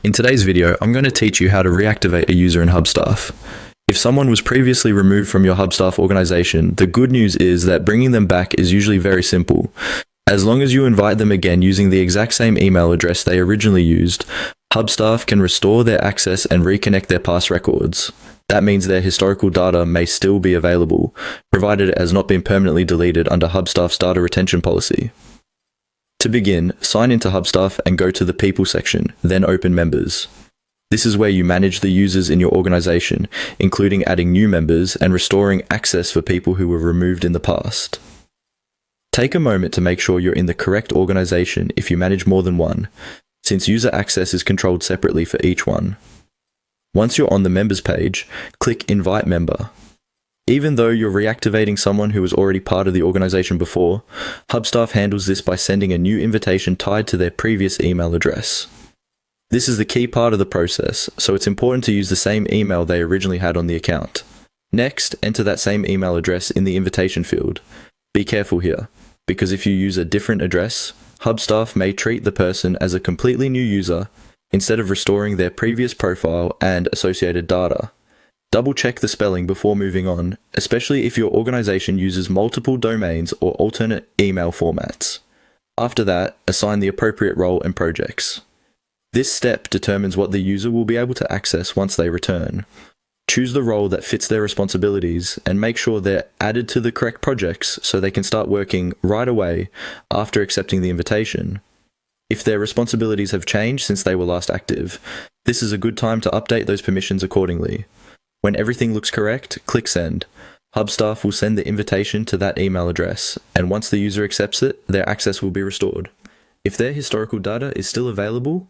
In today's video, I'm going to teach you how to reactivate a user in Hubstaff. If someone was previously removed from your Hubstaff organization, the good news is that bringing them back is usually very simple. As long as you invite them again using the exact same email address they originally used, Hubstaff can restore their access and reconnect their past records. That means their historical data may still be available, provided it has not been permanently deleted under Hubstaff's data retention policy. To begin, sign into Hubstaff and go to the People section, then open Members. This is where you manage the users in your organization, including adding new members and restoring access for people who were removed in the past. Take a moment to make sure you're in the correct organization if you manage more than one, since user access is controlled separately for each one. Once you're on the Members page, click Invite Member. Even though you're reactivating someone who was already part of the organization before, Hubstaff handles this by sending a new invitation tied to their previous email address. This is the key part of the process, so it's important to use the same email they originally had on the account. Next, enter that same email address in the invitation field. Be careful here, because if you use a different address, Hubstaff may treat the person as a completely new user instead of restoring their previous profile and associated data. Double check the spelling before moving on, especially if your organization uses multiple domains or alternate email formats. After that, assign the appropriate role and projects. This step determines what the user will be able to access once they return. Choose the role that fits their responsibilities and make sure they're added to the correct projects so they can start working right away after accepting the invitation. If their responsibilities have changed since they were last active, this is a good time to update those permissions accordingly. When everything looks correct, click Send. Hubstaff will send the invitation to that email address, and once the user accepts it, their access will be restored. If their historical data is still available,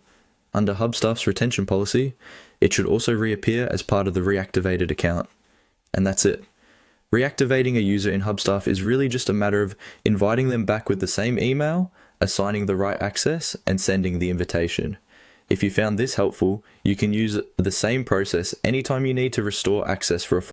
under Hubstaff's retention policy, it should also reappear as part of the reactivated account. And that's it. Reactivating a user in Hubstaff is really just a matter of inviting them back with the same email, assigning the right access, and sending the invitation. If you found this helpful, you can use the same process anytime you need to restore access for a